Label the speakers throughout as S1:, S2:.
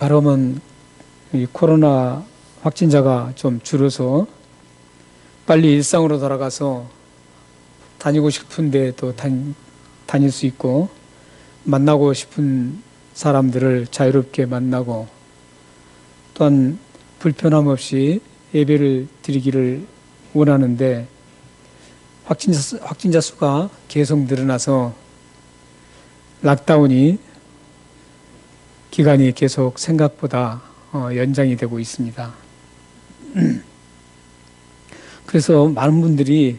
S1: 바람은 이 코로나 확진자가 좀 줄어서 빨리 일상으로 돌아가서 다니고 싶은데 또 다닐 수 있고 만나고 싶은 사람들을 자유롭게 만나고 또한 불편함 없이 예배를 드리기를 원하는데 확진자 수가 계속 늘어나서 락다운이 기간이 계속 생각보다 연장이 되고 있습니다. 그래서 많은 분들이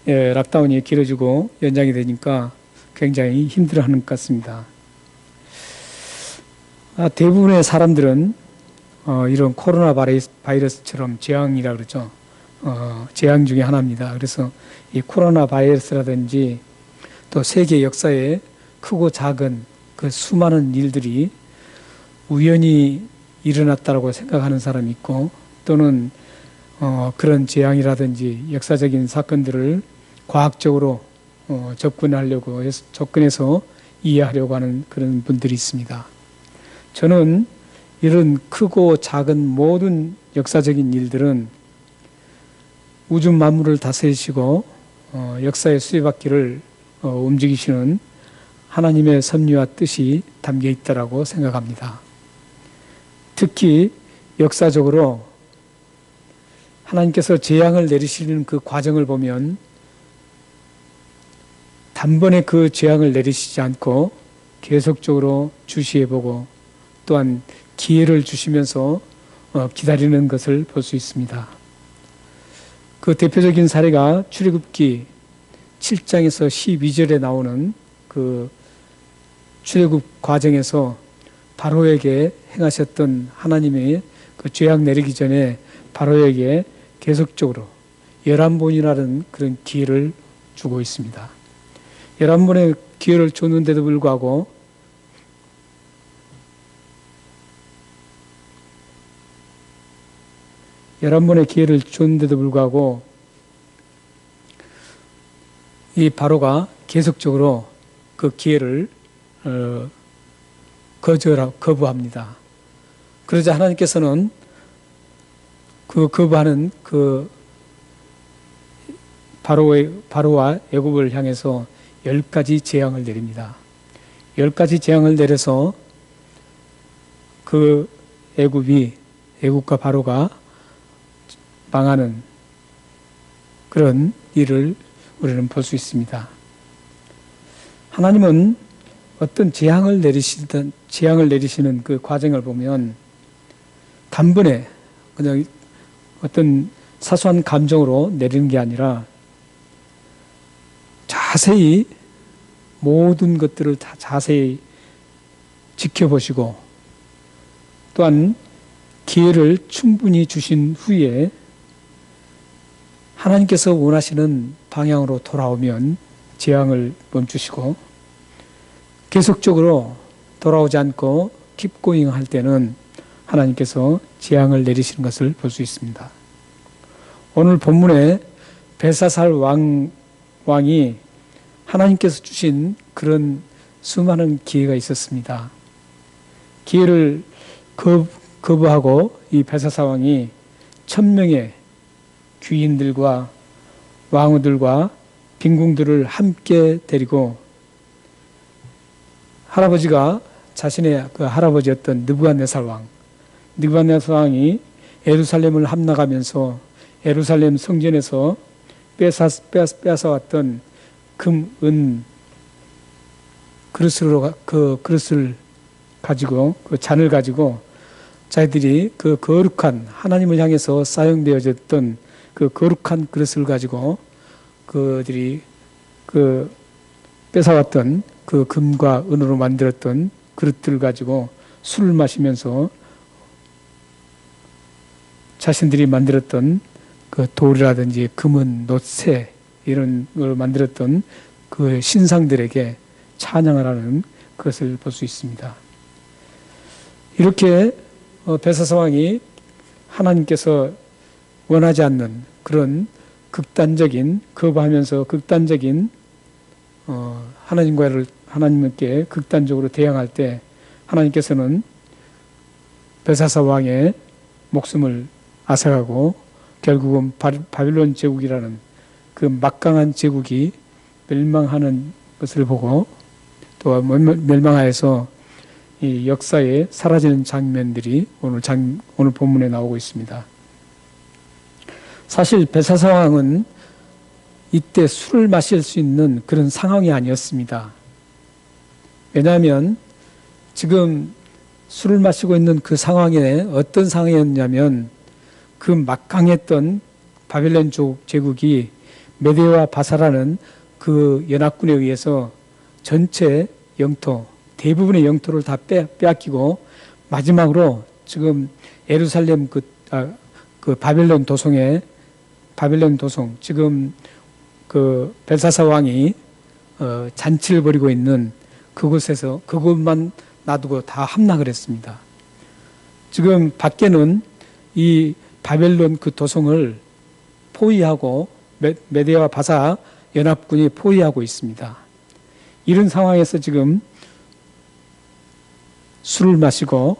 S1: 락다운이 길어지고 연장이 되니까 굉장히 힘들어하는 것 같습니다. 대부분의 사람들은 이런 코로나 바이러스처럼 재앙이라 그러죠. 재앙 중에 하나입니다. 그래서 이 코로나 바이러스라든지 또 세계 역사에 크고 작은 그 수많은 일들이 우연히 일어났다고 생각하는 사람이 있고 또는 그런 재앙이라든지 역사적인 사건들을 과학적으로 접근해서 이해하려고 하는 그런 분들이 있습니다. 저는 이런 크고 작은 모든 역사적인 일들은 우주 만물을 다스리시고 역사의 수레바퀴를 움직이시는 하나님의 섭리와 뜻이 담겨 있다고 생각합니다. 특히 역사적으로 하나님께서 재앙을 내리시는 그 과정을 보면 단번에 그 재앙을 내리시지 않고 계속적으로 주시해보고 또한 기회를 주시면서 기다리는 것을 볼 수 있습니다. 그 대표적인 사례가 출애굽기 7장에서 12절에 나오는 그 출애굽 과정에서 바로에게 행하셨던 하나님의 그 죄악 내리기 전에 바로에게 계속적으로 11번이라는 그런 기회를 주고 있습니다. 11번의 기회를 줬는데도 불구하고 이 바로가 계속적으로 그 기회를 거부합니다. 그러자 하나님께서는 그 거부하는 그 바로와 애굽을 향해서 10가지 재앙을 내립니다. 10가지 재앙을 내려서 그 애굽과 바로가 망하는 그런 일을 우리는 볼 수 있습니다. 하나님은 어떤 재앙을 내리시는 그 과정을 보면 단번에 그냥 어떤 사소한 감정으로 내리는 게 아니라 자세히 모든 것들을 다 자세히 지켜보시고 또한 기회를 충분히 주신 후에 하나님께서 원하시는 방향으로 돌아오면 재앙을 멈추시고 계속적으로 돌아오지 않고 keep going 할 때는 하나님께서 재앙을 내리시는 것을 볼 수 있습니다. 오늘 본문에 벨사살 왕이 하나님께서 주신 그런 수많은 기회가 있었습니다. 기회를 거부하고 이 벨사살 왕이 1000명의 귀인들과 왕후들과 빈궁들을 함께 데리고 할아버지가 자신의 그 할아버지였던 느부갓네살 왕이 예루살렘을 함락하면서 예루살렘 성전에서 뺏어왔던 금, 은 그릇을 가지고 그 잔을 가지고 자기들이 그 거룩한 하나님을 향해서 사용되어졌던 그 거룩한 그릇을 가지고 그들이 그 뺏어왔던 그 금과 은으로 만들었던 그릇들을 가지고 술을 마시면서 자신들이 만들었던 그 돌이라든지 금은, 놋새 이런 걸 만들었던 그 신상들에게 찬양을 하는 것을 볼 수 있습니다. 이렇게 벨사살 왕이 하나님께서 원하지 않는 그런 거부하면서 극단적인 하나님께 극단적으로 대항할 때 하나님께서는 벨사사 왕의 목숨을 앗아가고 결국은 바빌론 제국이라는 그 막강한 제국이 멸망하는 것을 보고 또 멸망하여서 이 역사에 사라지는 장면들이 오늘 본문에 나오고 있습니다. 사실 벨사사 왕은 이때 술을 마실 수 있는 그런 상황이 아니었습니다. 왜냐하면 지금 술을 마시고 있는 그 상황에 어떤 상황이었냐면 그 막강했던 바벨론 제국이 메데와 바사라는 그 연합군에 의해서 전체 영토, 대부분의 영토를 다 빼앗기고 마지막으로 지금 예루살렘 그 바벨론 도성, 지금 그 벨사사 왕이 잔치를 벌이고 있는 그곳에서 그것만 놔두고 다 함락을 했습니다. 지금 밖에는 이 바벨론 그 도성을 포위하고 메데와 바사 연합군이 포위하고 있습니다. 이런 상황에서 지금 술을 마시고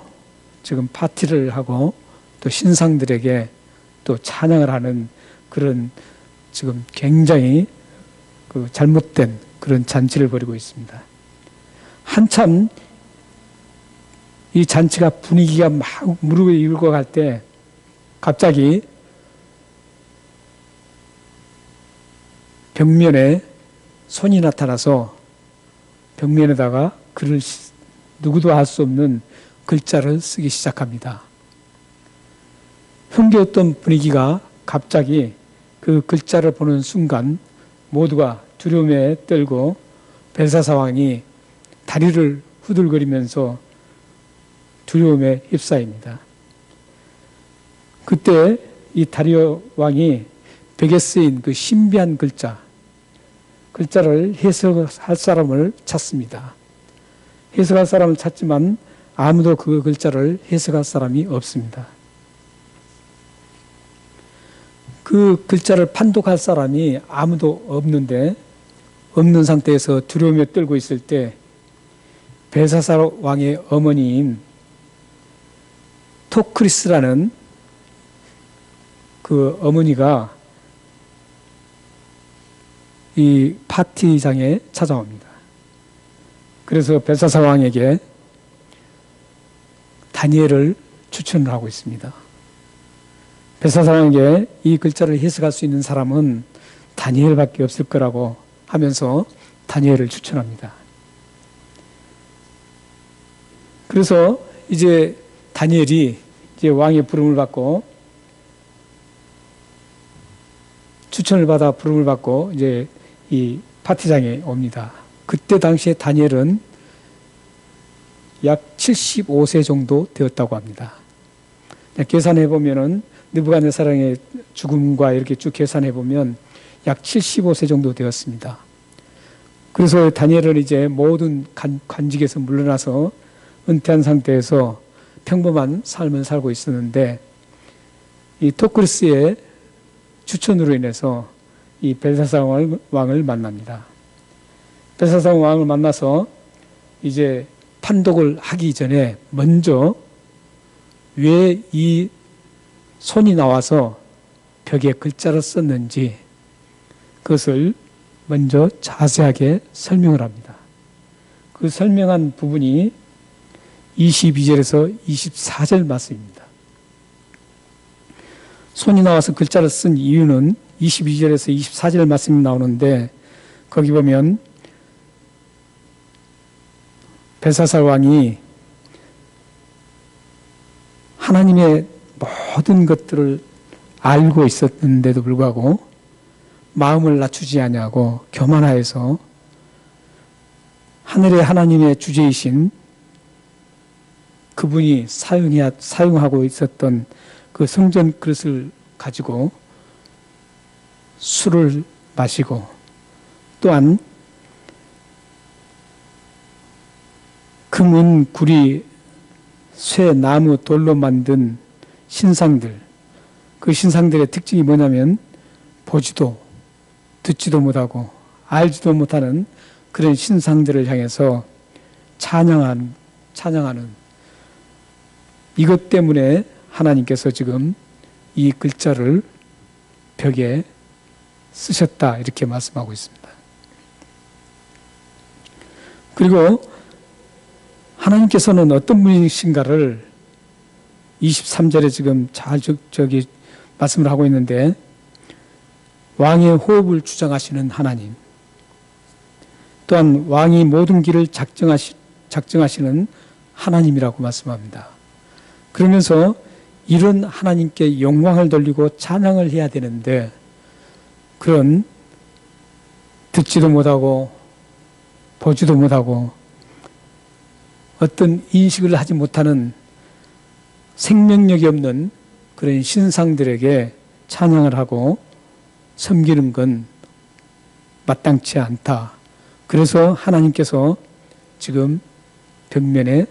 S1: 지금 파티를 하고 또 신상들에게 또 찬양을 하는 그런 지금 굉장히 그 잘못된 그런 잔치를 벌이고 있습니다. 한참 이 잔치가 분위기가 막 무르익어 일고 갈 때 갑자기 벽면에 손이 나타나서 벽면에다가 글을 누구도 알 수 없는 글자를 쓰기 시작합니다. 흥겨웠던 분위기가 갑자기 그 글자를 보는 순간 모두가 두려움에 떨고 벨사사 왕이 다리를 후들거리면서 두려움에 휩싸입니다. 그때 이 다리오 왕이 벽에 쓰인 그 신비한 글자를 해석할 사람을 찾습니다. 해석할 사람을 찾지만 아무도 그 글자를 해석할 사람이 없습니다. 그 글자를 판독할 사람이 아무도 없는 상태에서 두려움에 떨고 있을 때 벨사사 왕의 어머니인 토크리스라는 그 어머니가 이 파티장에 찾아옵니다. 그래서 벨사사 왕에게 다니엘을 추천을 하고 있습니다. 벨사사 왕에게 이 글자를 해석할 수 있는 사람은 다니엘밖에 없을 거라고 하면서 다니엘을 추천합니다. 그래서 이제 다니엘이 이제 왕의 부름을 받고 추천을 받아 부름을 받고 이제 이 파티장에 옵니다. 그때 당시에 다니엘은 약 75세 정도 되었다고 합니다. 계산해 보면은 느부갓네살의 죽음과 이렇게 쭉 계산해 보면 약 75세 정도 되었습니다. 그래서 다니엘은 이제 모든 관직에서 물러나서 은퇴한 상태에서 평범한 삶을 살고 있었는데 이 토크리스의 추천으로 인해서 이 벨사사 왕을 만납니다. 벨사사 왕을 만나서 이제 판독을 하기 전에 먼저 왜 이 손이 나와서 벽에 글자를 썼는지 그것을 먼저 자세하게 설명을 합니다. 그 설명한 부분이 22절에서 24절 말씀입니다. 손이 나와서 글자를 쓴 이유는 22절에서 24절 말씀이 나오는데 거기 보면 벨사살 왕이 하나님의 모든 것들을 알고 있었는데도 불구하고 마음을 낮추지 아니하고 교만하여서 하늘의 하나님의 주제이신 그분이 사용하고 있었던 그 성전 그릇을 가지고 술을 마시고 또한 금, 은, 구리, 쇠, 나무, 돌로 만든 신상들, 그 신상들의 특징이 뭐냐면 보지도 듣지도 못하고 알지도 못하는 그런 신상들을 향해서 찬양하는 이것 때문에 하나님께서 지금 이 글자를 벽에 쓰셨다 이렇게 말씀하고 있습니다. 그리고 하나님께서는 어떤 분이신가를 23절에 지금 잘 저기 말씀을 하고 있는데, 왕의 호흡을 주장하시는 하나님, 또한 왕이 모든 길을 작정하시는 하나님이라고 말씀합니다. 그러면서 이런 하나님께 영광을 돌리고 찬양을 해야 되는데, 그런 듣지도 못하고 보지도 못하고 어떤 인식을 하지 못하는 생명력이 없는 그런 신상들에게 찬양을 하고 섬기는 건 마땅치 않다. 그래서 하나님께서 지금 벽면에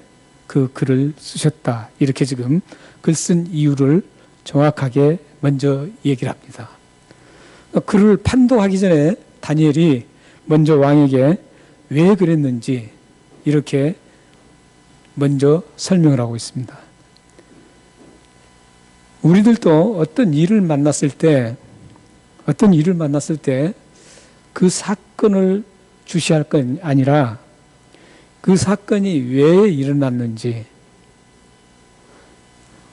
S1: 그 글을 쓰셨다. 이렇게 지금 글 쓴 이유를 정확하게 먼저 얘기를 합니다. 글을 판독하기 전에 다니엘이 먼저 왕에게 왜 그랬는지 이렇게 먼저 설명을 하고 있습니다. 우리들도 어떤 일을 만났을 때 그 사건을 주시할 건 아니라 그 사건이 왜 일어났는지,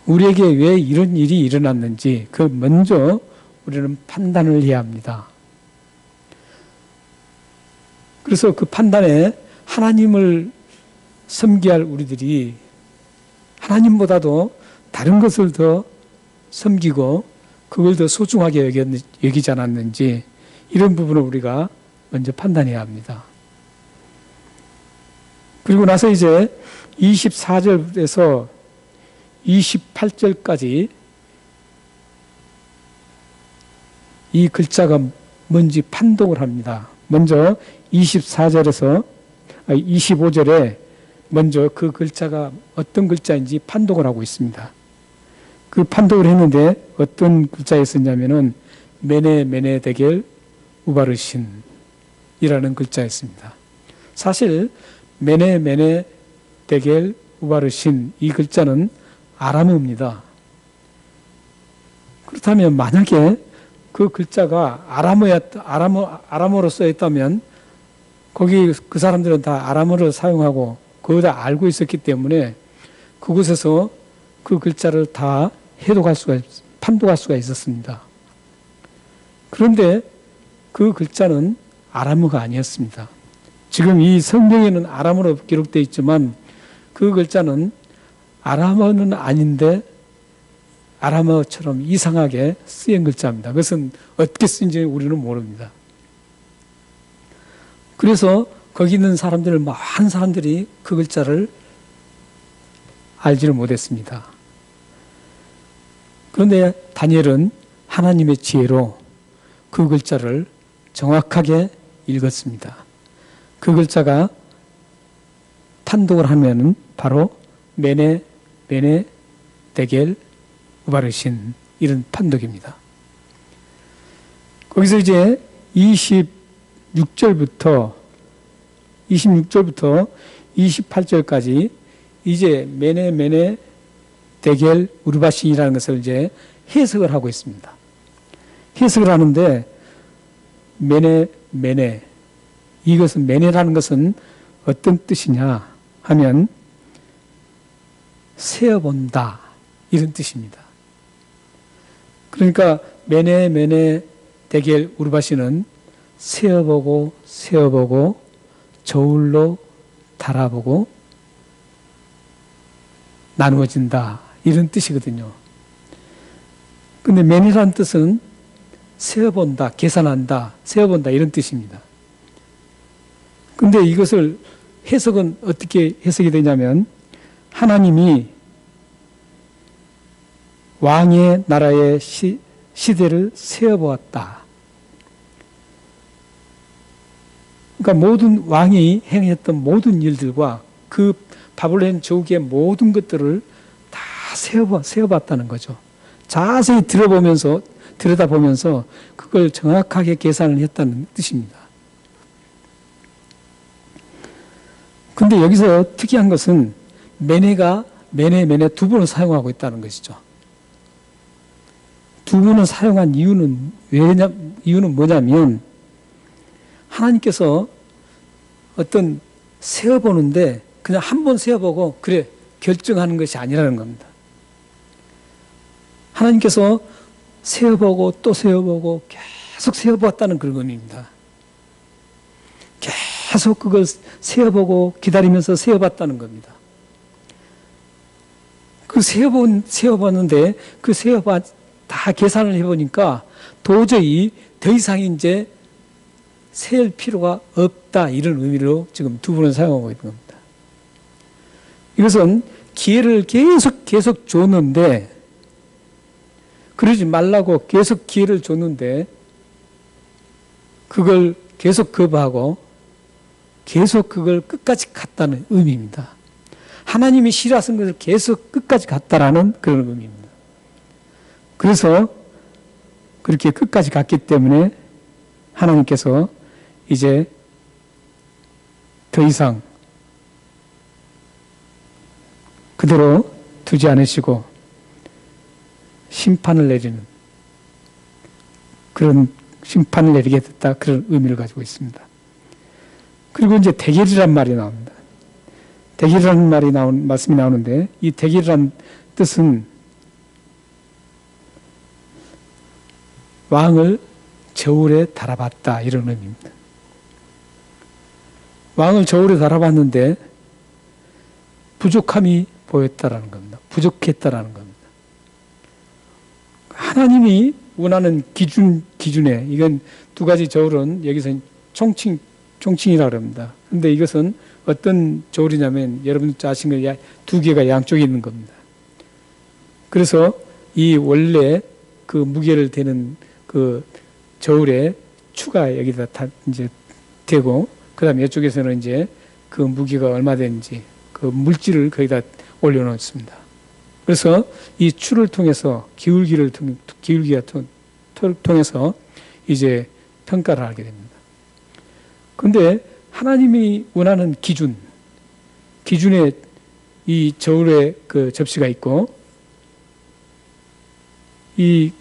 S1: 우리에게 왜 이런 일이 일어났는지 그 먼저 우리는 판단을 해야 합니다. 그래서 그 판단에 하나님을 섬기할 우리들이 하나님보다도 다른 것을 더 섬기고 그걸 더 소중하게 여기지 않았는지, 이런 부분을 우리가 먼저 판단해야 합니다. 그리고 나서 이제 24절에서 28절까지 이 글자가 뭔지 판독을 합니다. 먼저 25절에 먼저 그 글자가 어떤 글자인지 판독을 하고 있습니다. 그 판독을 했는데 어떤 글자에 썼냐면은 메네 데겔 우바르신 이라는 글자였습니다. 사실 메네 데겔 우바르신 이 글자는 아람어입니다. 그렇다면 만약에 그 글자가 아람어로 써있다면 거기 그 사람들은 다 아람어를 사용하고 그거 다 알고 있었기 때문에 그곳에서 그 글자를 다 판독할 수가 있었습니다. 그런데 그 글자는 아람어가 아니었습니다. 지금 이 성경에는 아람어로 기록되어 있지만 그 글자는 아람어는 아닌데 아람어처럼 이상하게 쓰인 글자입니다. 그것은 어떻게 쓰인지 우리는 모릅니다. 그래서 거기 있는 많은 사람들이 그 글자를 알지를 못했습니다. 그런데 다니엘은 하나님의 지혜로 그 글자를 정확하게 읽었습니다. 그 글자가 판독을 하면은 바로 메네 데겔 우바르신 이런 판독입니다. 거기서 이제 26절부터 28절까지 이제 메네 데겔 우르바신이라는 것을 이제 해석을 하고 있습니다. 해석을 하는데 메네 이것은 메네라는 것은 어떤 뜻이냐 하면 세어본다 이런 뜻입니다. 그러니까 메네 데겔 우르바신은 세어보고 저울로 달아보고 나누어진다 이런 뜻이거든요. 근데 메네라는 뜻은 세어본다, 계산한다, 세어본다 이런 뜻입니다. 근데 이것을 해석은 어떻게 해석이 되냐면 하나님이 왕의 나라의 시대를 세어보았다. 그러니까 모든 왕이 행했던 모든 일들과 그 바벨론 제국의 모든 것들을 다 세어봤다는 거죠. 자세히 들여다보면서 그걸 정확하게 계산을 했다는 뜻입니다. 근데 여기서 특이한 것은 메네가 매네 두 번을 사용하고 있다는 것이죠. 두 번을 사용한 이유는 뭐냐면 하나님께서 어떤 세어보는데 그냥 한 번 세어보고 그래 결정하는 것이 아니라는 겁니다. 하나님께서 세어보고 또 세어보고 계속 세어보았다는 그런 의미입니다. 계속 그걸 세어보고 기다리면서 세어봤다는 겁니다. 그 세어봤는데 그 다 계산을 해보니까 도저히 더 이상 이제 세울 필요가 없다 이런 의미로 지금 두 번을 사용하고 있는 겁니다. 이것은 기회를 계속 줬는데 그러지 말라고 계속 기회를 줬는데 그걸 계속 거부하고 계속 그걸 끝까지 갔다는 의미입니다. 하나님이 싫어하신 것을 계속 끝까지 갔다라는 그런 의미입니다. 그래서 그렇게 끝까지 갔기 때문에 하나님께서 이제 더 이상 그대로 두지 않으시고 심판을 내리는 그런 심판을 내리게 됐다 그런 의미를 가지고 있습니다. 그리고 이제 대결이란 말이 나옵니다. 대결이라는 말씀이 나오는데 이 대결이란 뜻은 왕을 저울에 달아봤다 이런 의미입니다. 왕을 저울에 달아봤는데 부족함이 보였다라는 겁니다. 부족했다라는 겁니다. 하나님이 원하는 기준에 이건 두 가지 저울은 여기서 총칭이라고 합니다. 그런데 이것은 어떤 저울이냐면 여러분 아시는 거 두 개가 양쪽에 있는 겁니다. 그래서 이 원래 그 무게를 대는 그 저울에 추가 여기다 다 이제 대고 그다음에 이쪽에서는 이제 그 무게가 얼마 되는지 그 물질을 거기다 올려놓습니다. 그래서 이 추를 통해서 기울기가 통해서 이제 평가를 하게 됩니다. 그런데 하나님이 원하는 기준에 이 저울의 그 접시가 있고 이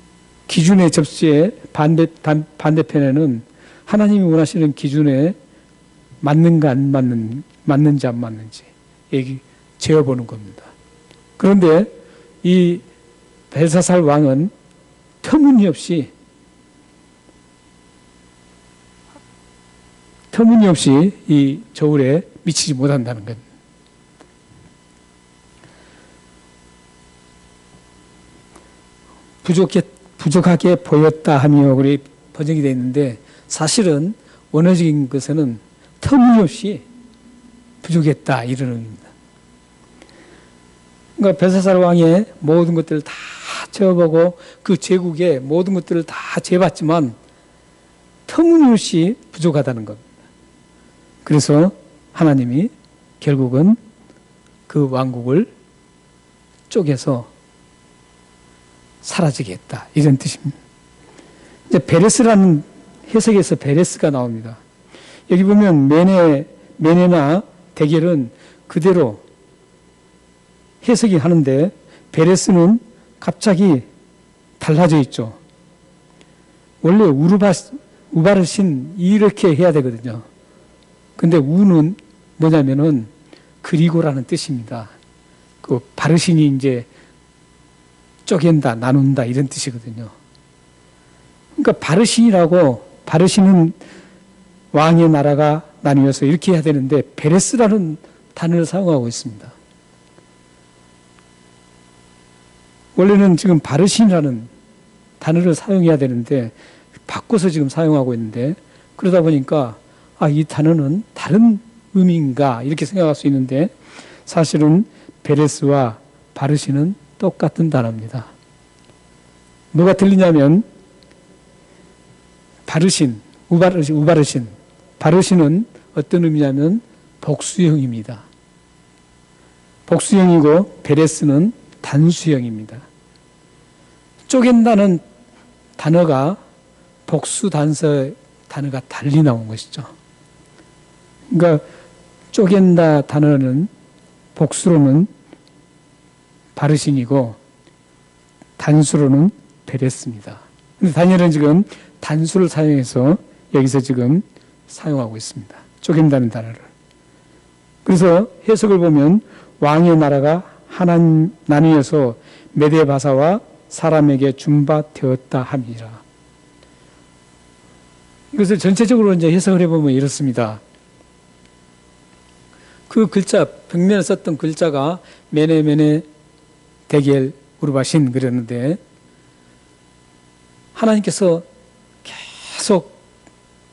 S1: 기준의 접시의 반대편에는 하나님이 원하시는 기준에 맞는가 안 맞는지 안 맞는지 얘기 재어보는 겁니다. 그런데 이 벨사살 왕은 터무니없이 이 저울에 미치지 못한다는 것. 부족하게 보였다 하며 우리 번역이 되어 있는데 사실은 원어적인 것에는 터무니없이 부족했다 이런 의미입니다. 그러니까 벨사살 왕의 모든 것들을 다 재어보고 그 제국의 모든 것들을 다 재봤지만 터무니없이 부족하다는 겁니다. 그래서 하나님이 결국은 그 왕국을 쪼개서 사라지게 했다 이런 뜻입니다. 이제 베레스라는 해석에서 베레스가 나옵니다. 여기 보면 메네나 대결은 그대로 해석이 하는데 베레스는 갑자기 달라져 있죠. 원래 우바르신 이렇게 해야 되거든요. 근데 우는 뭐냐면은 그리고라는 뜻입니다. 그 바르신이 이제 쪼갠다, 나눈다 이런 뜻이거든요. 그러니까 바르신은 왕의 나라가 나뉘어서 이렇게 해야 되는데 베레스라는 단어를 사용하고 있습니다. 원래는 지금 바르신이라는 단어를 사용해야 되는데 바꿔서 지금 사용하고 있는데 그러다 보니까 이 단어는 다른 의미인가 이렇게 생각할 수 있는데 사실은 베레스와 바르신은 똑같은 단어입니다. 뭐가 틀리냐면 우바르신 바르신은 어떤 의미냐면 복수형입니다. 복수형이고 베레스는 단수형입니다. 쪼갠다는 단어가 복수 단어가 달리 나온 것이죠. 그러니까 쪼갠다 단어는 복수로는 바르신이고 단수로는 베레스입니다. 근데 다니엘은 지금 단수를 사용해서 여기서 지금 사용하고 있습니다. 쪼갠다는 단어를. 그래서 해석을 보면 왕의 나라가 하나 나뉘어서 메대 바사와 사람에게 준바되었다 함이라. 이것을 전체적으로 이제 해석을 해보면 이렇습니다. 그 글자, 벽면에 썼던 글자가 메네 데겔 우르바신 그랬는데 하나님께서 계속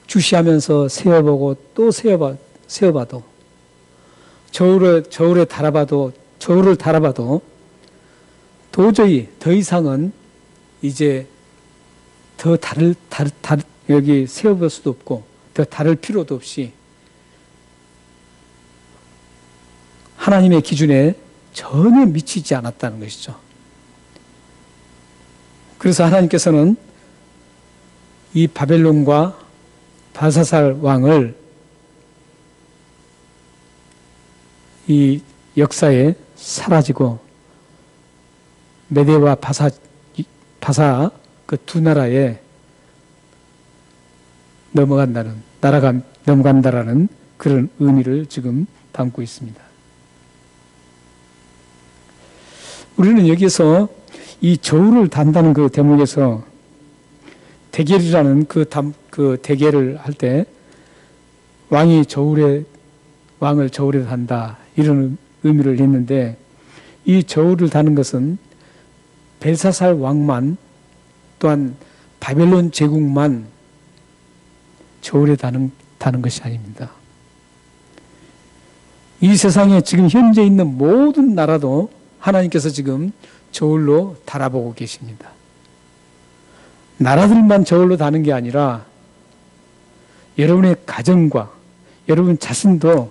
S1: 주시하면서 세어보고 또 세어봐도 저울을 달아봐도 도저히 더 이상은 이제 더 여기 세어볼 수도 없고 더 다를 필요도 없이 하나님의 기준에 전혀 미치지 않았다는 것이죠. 그래서 하나님께서는 이 바벨론과 바사살 왕을 이 역사에 사라지고 메대와 바사 그 두 나라에 나라가 넘어간다라는 그런 의미를 지금 담고 있습니다. 우리는 여기서 이 저울을 단다는 그 대목에서 대결이라는 그 대결을 할 때 왕을 저울에 단다 이런 의미를 했는데 이 저울을 다는 것은 벨사살 왕만 또한 바벨론 제국만 저울에 다는 것이 아닙니다. 이 세상에 지금 현재 있는 모든 나라도 하나님께서 지금 저울로 달아보고 계십니다. 나라들만 저울로 다는 게 아니라 여러분의 가정과 여러분 자신도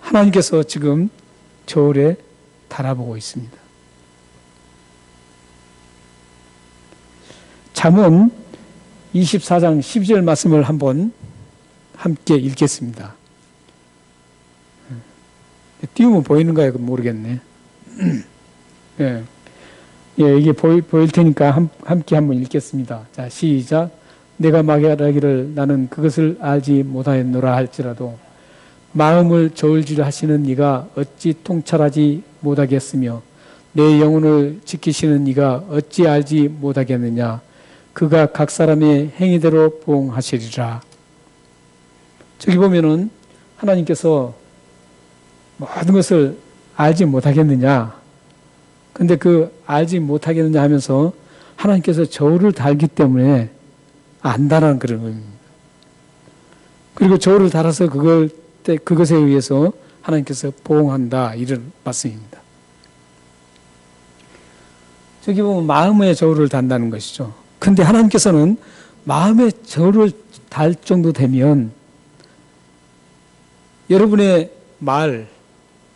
S1: 하나님께서 지금 저울에 달아보고 있습니다. 잠언 24장 12절 말씀을 한번 함께 읽겠습니다. 띄우면 보이는가요? 모르겠네. 예. 예, 이게 보일 테니까 함께 한번 읽겠습니다. 자, 시작. 내가 말하기를 나는 그것을 알지 못하였노라 할지라도 마음을 저울질을 하시는 네가 어찌 통찰하지 못하겠으며 내 영혼을 지키시는 네가 어찌 알지 못하겠느냐. 그가 각 사람의 행위대로 보응하시리라. 저기 보면은 하나님께서 모든 것을 알지 못하겠느냐. 근데 그 알지 못하겠느냐 하면서 하나님께서 저울을 달기 때문에 안다라는 그런 의미입니다. 그리고 저울을 달아서 그것에 의해서 하나님께서 보응한다 이런 말씀입니다. 저기 보면 마음의 저울을 단다는 것이죠. 근데 하나님께서는 마음의 저울을 달 정도 되면 여러분의 말,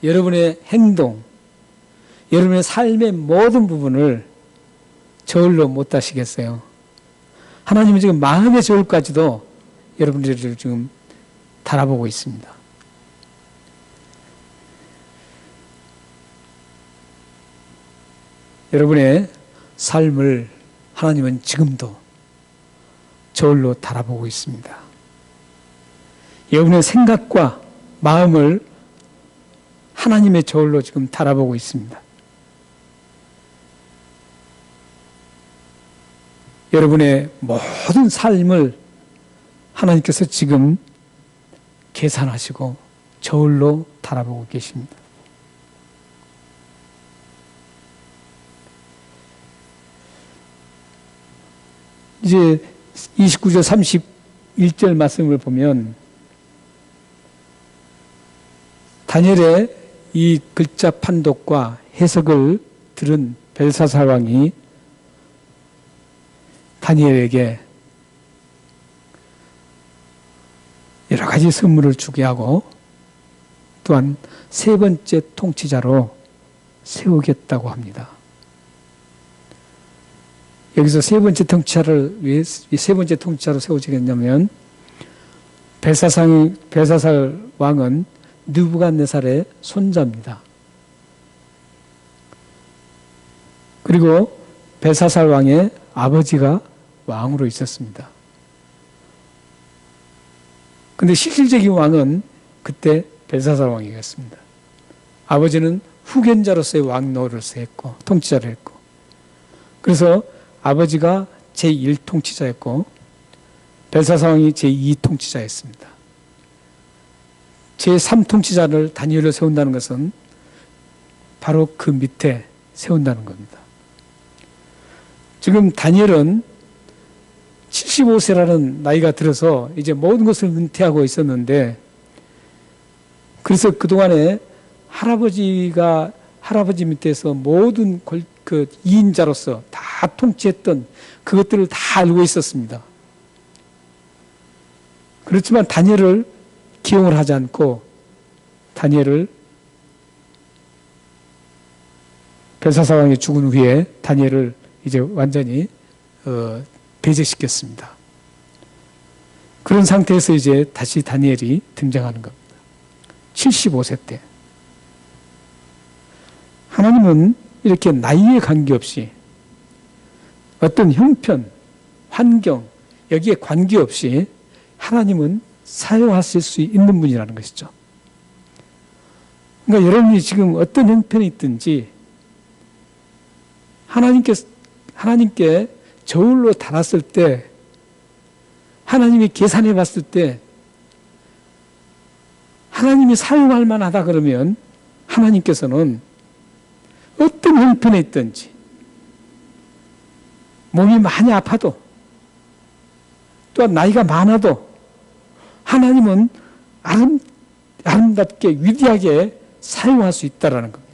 S1: 여러분의 행동, 여러분의 삶의 모든 부분을 저울로 못 다시겠어요? 하나님은 지금 마음의 저울까지도 여러분들을 지금 달아보고 있습니다. 여러분의 삶을 하나님은 지금도 저울로 달아보고 있습니다. 여러분의 생각과 마음을 하나님의 저울로 지금 달아보고 있습니다. 여러분의 모든 삶을 하나님께서 지금 계산하시고 저울로 달아보고 계십니다. 이제 29절 31절 말씀을 보면 다니엘의 이 글자 판독과 해석을 들은 벨사살 왕이 다니엘에게 여러 가지 선물을 주게 하고 또한 세 번째 통치자로 세우겠다고 합니다. 여기서 세 번째 통치자를 왜 세 번째 통치자로 세워지겠냐면 벨사살 왕은 느부갓네살의 손자입니다. 그리고 벨사살 왕의 아버지가 왕으로 있었습니다. 근데 실질적인 왕은 그때 벨사살 왕이었습니다. 아버지는 후견자로서의 왕 노릇을 했고 통치자를 했고, 그래서 아버지가 제1통치자였고 벨사살 왕이 제2통치자였습니다. 제3통치자를 다니엘을 세운다는 것은 바로 그 밑에 세운다는 겁니다. 지금 다니엘은 75세라는 나이가 들어서 이제 모든 것을 은퇴하고 있었는데, 그래서 그동안에 할아버지 밑에서 모든 그 2인자로서 다 통치했던 그것들을 다 알고 있었습니다. 그렇지만 다니엘을 기용을 하지 않고 다니엘을 벨사살 왕이 죽은 후에 다니엘을 이제 완전히 배제시켰습니다. 그런 상태에서 이제 다시 다니엘이 등장하는 겁니다. 75세 때. 하나님은 이렇게 나이에 관계없이 어떤 형편, 환경, 여기에 관계없이 하나님은 사용하실 수 있는 분이라는 것이죠. 그러니까 여러분이 지금 어떤 형편이 있든지 하나님께 저울로 달았을 때, 하나님이 계산해 봤을 때 하나님이 사용할 만하다 그러면 하나님께서는 어떤 형편에 있든지, 몸이 많이 아파도 또한 나이가 많아도 하나님은 아름답게 위대하게 사용할 수 있다는 겁니다.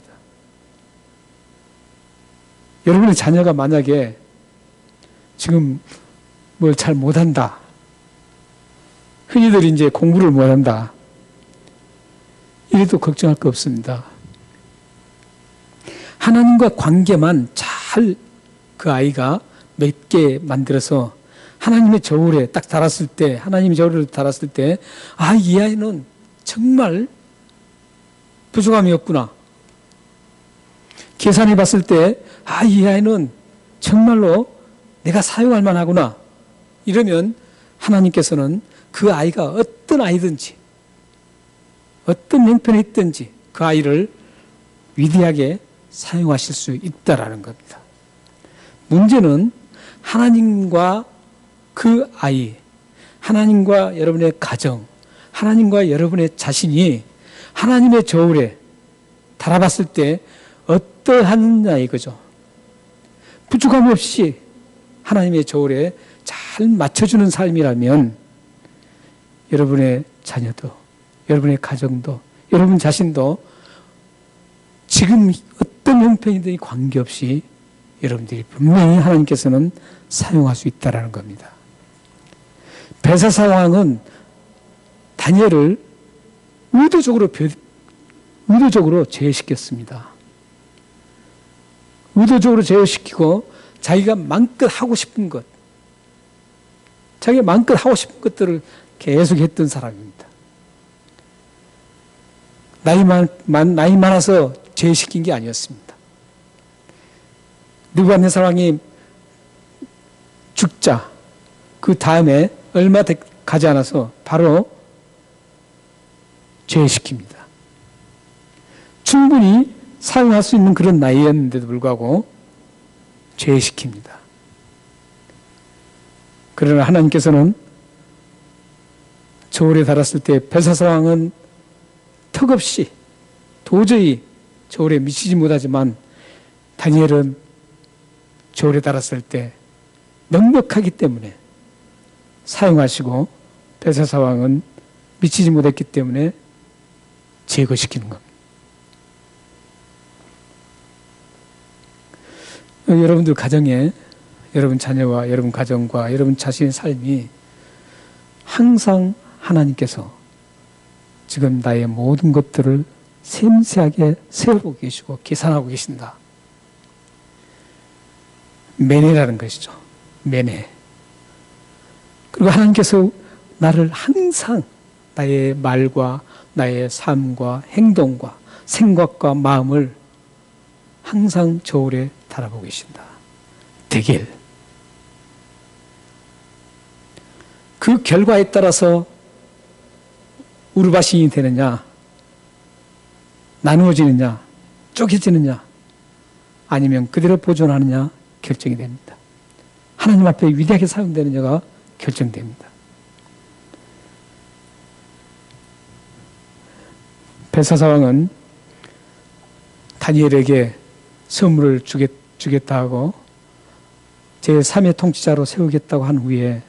S1: 여러분의 자녀가 만약에 지금 뭘 잘 못한다, 흔히들 이제 공부를 못한다, 이래도 걱정할 거 없습니다. 하나님과 관계만 잘 그 아이가 맺게 만들어서 하나님의 저울에 딱 달았을 때, 하나님의 저울을 달았을 때, 아, 이 아이는 정말 부족함이 없구나. 계산해 봤을 때, 아, 이 아이는 정말로 내가 사용할 만하구나. 이러면 하나님께서는 그 아이가 어떤 아이든지, 어떤 형편에 있든지 그 아이를 위대하게 사용하실 수 있다라는 겁니다. 문제는 하나님과 그 아이, 하나님과 여러분의 가정, 하나님과 여러분의 자신이 하나님의 저울에 달아봤을 때 어떠하느냐 이거죠. 부족함 없이 하나님의 저울에 잘 맞춰주는 삶이라면 여러분의 자녀도, 여러분의 가정도, 여러분 자신도 지금 어떤 형편이든 관계없이 여러분들이 분명히 하나님께서는 사용할 수 있다는 겁니다. 벨사살 왕은 다니엘을 의도적으로 제외시켰습니다. 의도적으로 제외시키고 자기가 마음껏 하고 싶은 것, 자기가 마음껏 하고 싶은 것들을 계속 했던 사람입니다. 나이 많아서 제외시킨 게 아니었습니다. 느부갓네살 왕이 죽자 그 다음에 얼마 가지 않아서 바로 제외시킵니다. 충분히 사용할 수 있는 그런 나이였는데도 불구하고 제외시킵니다. 그러나 하나님께서는 저울에 달았을 때 벨사살 왕은 턱없이 도저히 저울에 미치지 못하지만 다니엘은 저울에 달았을 때 넉넉하기 때문에 사용하시고 벨사살 왕은 미치지 못했기 때문에 제거시키는 겁니다. 여러분들 가정에 여러분 자녀와 여러분 가정과 여러분 자신의 삶이 항상 하나님께서 지금 나의 모든 것들을 세세하게 세우고 계시고 계산하고 계신다. 매뇌라는 것이죠. 매뇌. 그리고 하나님께서 나를 항상 나의 말과 나의 삶과 행동과 생각과 마음을 항상 저울에 달아보고 계신다. 대결. 그 결과에 따라서 우르바신이 되느냐, 나누어지느냐, 쪼개지느냐, 아니면 그대로 보존하느냐 결정이 됩니다. 하나님 앞에 위대하게 사용되느냐가 결정됩니다. 벨사살 왕은 다니엘에게 선물을 주겠다 하고 제3의 통치자로 세우겠다고 한 후에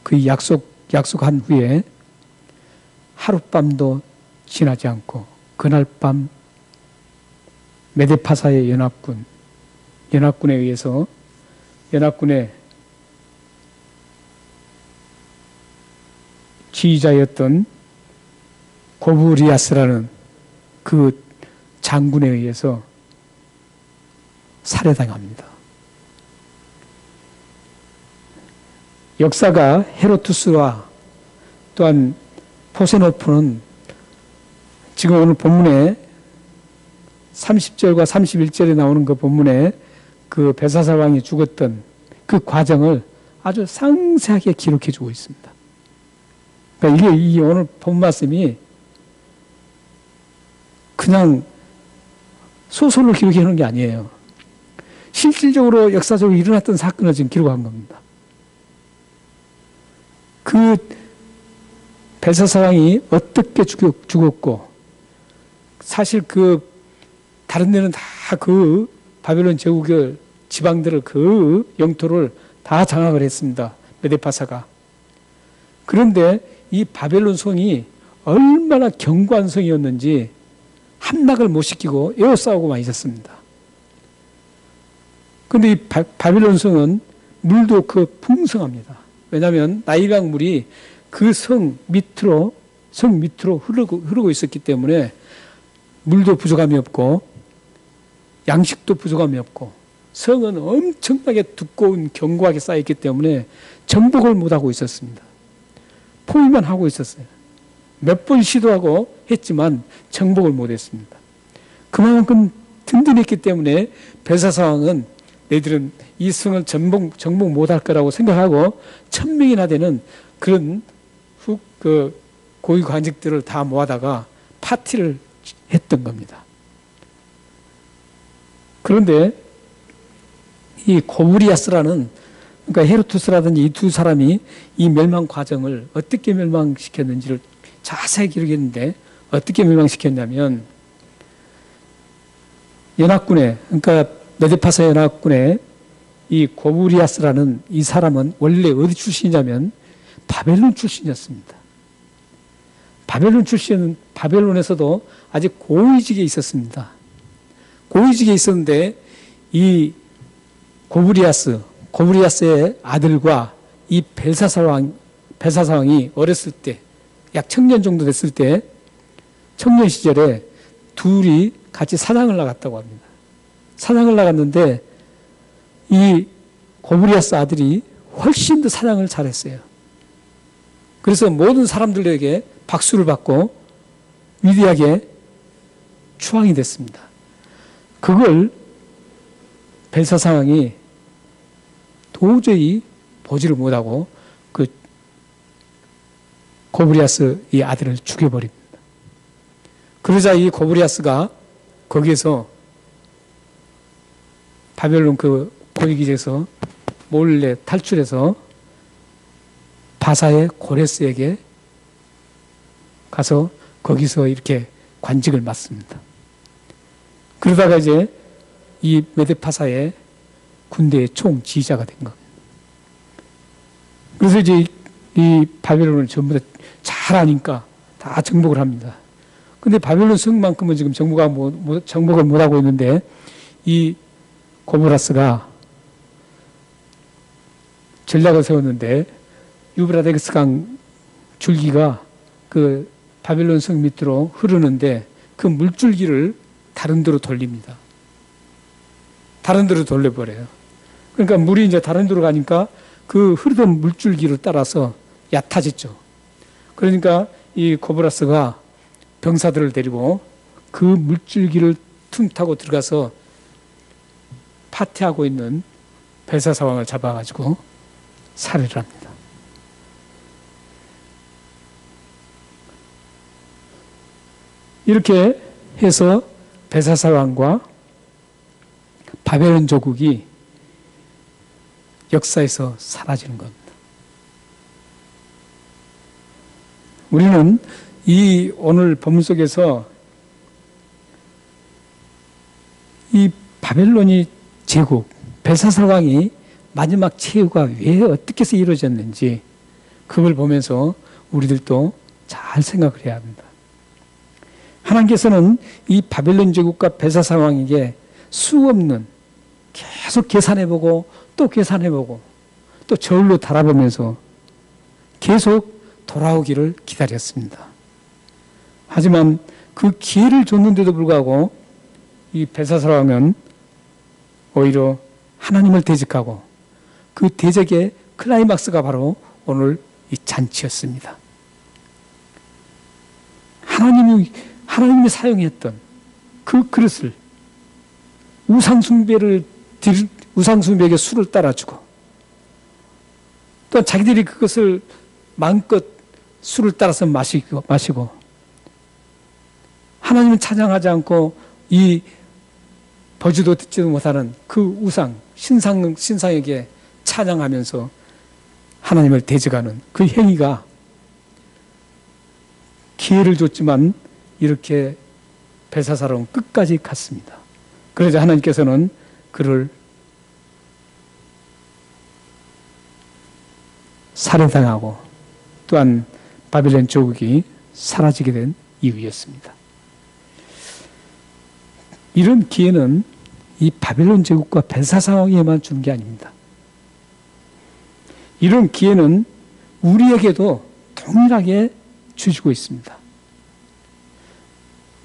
S1: 그 약속한 후에 하룻밤도 지나지 않고 그날 밤 메데파사의 연합군에 의해서 연합군의 지휘자였던 고브리아스라는 그 장군에 의해서 살해당합니다. 역사가 헤로투스와 또한 포세노프는 지금 오늘 본문에 30절과 31절에 나오는 그 본문에 그 벨사살 왕이 죽었던 그 과정을 아주 상세하게 기록해 주고 있습니다. 그러니까 이게 오늘 본 말씀이 그냥 소설로 기록해 놓은 게 아니에요. 실질적으로 역사적으로 일어났던 사건을 지금 기록한 겁니다. 그 벨사살 왕이 어떻게 죽었고 사실 그 다른 데는 다 그 바벨론 제국의 지방들을 그 영토를 다 장악을 했습니다. 메데파사가. 그런데 이 바벨론 성이 얼마나 견고한 성이었는지 함락을 못 시키고 에워싸우고만 있었습니다. 그런데 이 바벨론 성은 물도 그 풍성합니다. 왜냐하면 나일강 물이 그 성 밑으로 흐르고 있었기 때문에 물도 부족함이 없고 양식도 부족함이 없고 성은 엄청나게 두꺼운 견고하게 쌓였기 때문에 정복을 못하고 있었습니다. 포위만 하고 있었어요. 몇 번 시도하고 했지만 정복을 못했습니다. 그만큼 든든했기 때문에 벨사살 왕은 너희들은 이 성을 정복 못할 거라고 생각하고 1000명이나 되는 그런 그 고위 관직들을 다 모아다가 파티를 했던 겁니다. 그런데 이 고브리아스라는 그러니까 헤로투스라든지 이 두 사람이 이 멸망 과정을 어떻게 멸망시켰는지를 자세히 기록했는데 어떻게 멸망시켰냐면 연합군에 그러니까 메데파사 연합군에 이 고브리아스라는 이 사람은 원래 어디 출신이냐면 바벨론 출신이었습니다. 바벨론에서도 아직 고위직에 있었습니다. 고위직에 있었는데 이 고브리아스의 아들과 이 벨사살 왕이 어렸을 때 약 청년 정도 됐을 때 청년 시절에 둘이 같이 사냥을 나갔다고 합니다. 사냥을 나갔는데 이 고브리아스 아들이 훨씬 더 사냥을 잘했어요. 그래서 모든 사람들에게 박수를 받고 위대하게 추앙이 됐습니다. 그걸 벨사살 왕이 도저히 보지를 못하고 그 고브리아스 이 아들을 죽여버립니다. 그러자 이 고브리아스가 거기에서 바벨론 그 고위기지에서 몰래 탈출해서 바사의 고레스에게 가서 거기서 이렇게 관직을 맡습니다. 그러다가 이제 이 메데파사의 군대의 총지휘자가 된 겁니다. 그래서 이제 이 바벨론을 전부 다 잘하니까 다 정복을 합니다. 근데 바벨론 성만큼은 지금 정복을 못하고 있는데 이 고브라스가 전략을 세웠는데 유브라데스 강 줄기가 그 바벨론 성 밑으로 흐르는데 그 물줄기를 다른 데로 돌립니다. 다른 데로 돌려버려요. 그러니까 물이 이제 다른 데로 가니까 그 흐르던 물줄기를 따라서 얕아졌죠. 그러니까 이 고브라스가 병사들을 데리고 그 물줄기를 틈타고 들어가서 파티하고 있는 벨사사왕을 잡아가지고 살해를 합니다. 이렇게 해서 벨사사왕과 바벨론 조국이 역사에서 사라지는 겁니다. 우리는 이 오늘 본문 속에서 이 바벨론이 제국, 벨사살 왕이 마지막 최후가 왜 어떻게 해서 이루어졌는지 그걸 보면서 우리들도 잘 생각을 해야 합니다. 하나님께서는 이 바벨론 제국과 벨사살 왕에게 수없는 계속 계산해보고 또 계산해보고 또 저울로 달아보면서 계속 돌아오기를 기다렸습니다. 하지만 그 기회를 줬는데도 불구하고 이 벨사살 왕은 오히려 하나님을 대적하고 그 대적의 클라이막스가 바로 오늘 이 잔치였습니다. 하나님이 사용했던 그 그릇을 우상숭배에게 술을 따라주고 또 자기들이 그것을 마음껏 술을 따라서 마시고 하나님은 찬양하지 않고 이 보지도 듣지도 못하는 그 우상 신상에게 찬양하면서 하나님을 대적하는 그 행위가 기회를 줬지만 이렇게 벨사살은 끝까지 갔습니다. 그러자 하나님께서는 그를 살해당하고 또한 바벨론 조국이 사라지게 된 이유였습니다. 이런 기회는 이 바벨론 제국과 벨사살에만 준 게 아닙니다. 이런 기회는 우리에게도 동일하게 주시고 있습니다.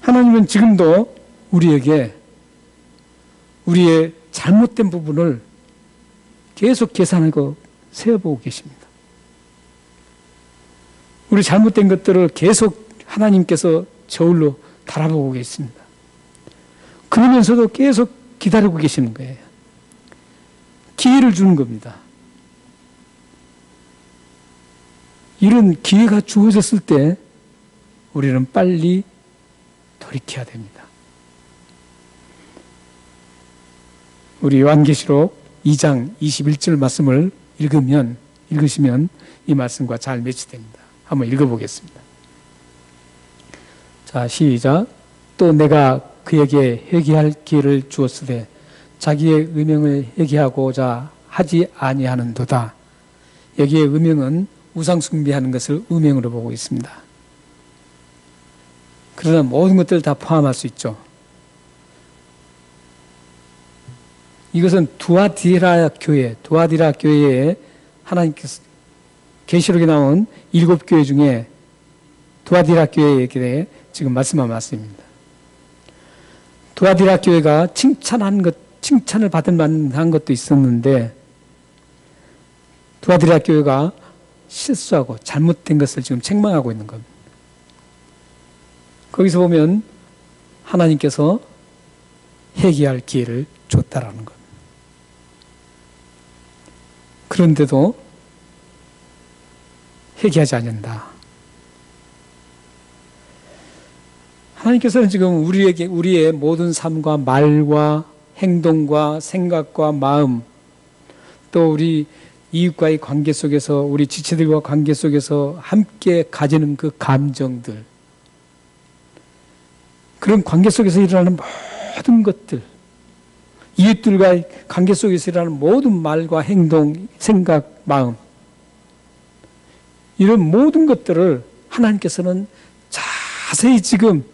S1: 하나님은 지금도 우리에게 우리의 잘못된 부분을 계속 계산하고 세어보고 계십니다. 우리 잘못된 것들을 계속 하나님께서 저울로 달아보고 계십니다. 그러면서도 계속 기다리고 계시는 거예요. 기회를 주는 겁니다. 이런 기회가 주어졌을 때 우리는 빨리 돌이켜야 됩니다. 우리 요한계시록 2장 21절 말씀을 읽으시면 이 말씀과 잘 매치됩니다. 한번 읽어보겠습니다. 자, 시작. 또 내가 그에게 회개할 기회를 주었으되 자기의 음행을 회개하고자 하지 아니하는도다. 여기에 음행은 우상 숭배하는 것을 음행으로 보고 있습니다. 그러나 모든 것들을 다 포함할 수 있죠. 이것은 두아디라 교회에 하나님께서 계시록에 나온 7교회 중에 두아디라 교회에 대해 지금 말씀한 말씀입니다. 두아디라 교회가 칭찬을 받을 만한 것도 있었는데 두아디라 교회가 실수하고 잘못된 것을 지금 책망하고 있는 겁니다. 거기서 보면 하나님께서 회개할 기회를 줬다라는 겁니다. 그런데도 회개하지 않는다. 하나님께서는 지금 우리의 모든 삶과 말과 행동과 생각과 마음, 또 우리 이웃과의 관계 속에서, 우리 지체들과 관계 속에서 함께 가지는 그 감정들, 그런 관계 속에서 일어나는 모든 것들, 이웃들과의 관계 속에서 일어나는 모든 말과 행동, 생각, 마음, 이런 모든 것들을 하나님께서는 자세히 지금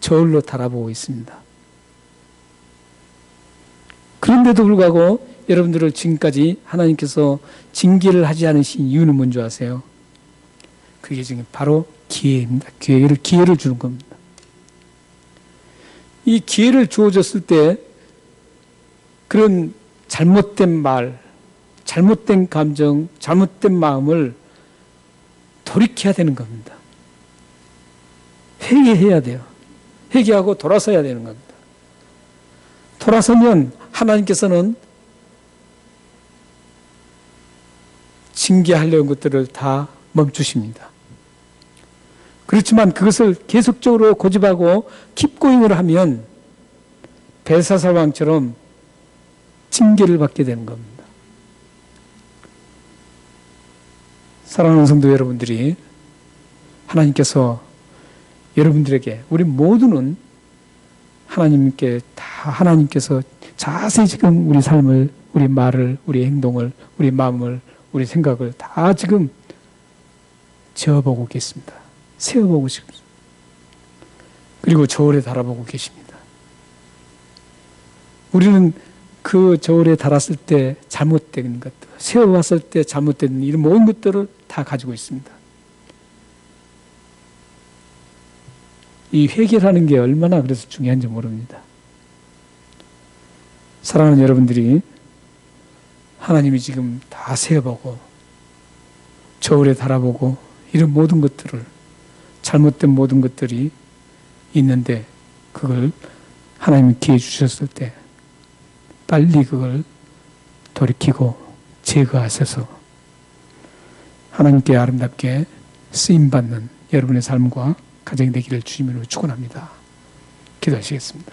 S1: 저울로 달아보고 있습니다. 그런데도 불구하고 여러분들을 지금까지 하나님께서 징계를 하지 않으신 이유는 뭔지 아세요? 그게 지금 바로 기회입니다. 기회를 주는 겁니다. 이 기회를 주어졌을 때 그런 잘못된 말, 잘못된 감정, 잘못된 마음을 돌이켜야 되는 겁니다. 회개해야 돼요. 회개하고 돌아서야 되는 겁니다. 돌아서면 하나님께서는 징계하려는 것들을 다 멈추십니다. 그렇지만 그것을 계속적으로 고집하고 킵고잉을 하면 벨사살 왕처럼 징계를 받게 되는 겁니다. 사랑하는 성도 여러분들이, 하나님께서 여러분들에게, 우리 모두는 하나님께서 자세히 지금 우리 삶을, 우리 말을, 우리 행동을, 우리 마음을, 우리 생각을 다 지금 지어보고 계십니다. 세어보고 싶습니다. 그리고 저울에 달아보고 계십니다. 우리는 그 저울에 달았을 때 잘못된 것들, 세워왔을 때 잘못된 이런 모든 것들을 다 가지고 있습니다. 이 회개라는 게 얼마나 그래서 중요한지 모릅니다. 사랑하는 여러분들이, 하나님이 지금 다 세어보고 저울에 달아보고 이런 모든 것들을, 잘못된 모든 것들이 있는데 그걸 하나님이 기회 주셨을 때 빨리 그걸 돌이키고 제거하셔서 하나님께 아름답게 쓰임받는 여러분의 삶과 가정이 되기를 주님으로 축원합니다. 기도하시겠습니다.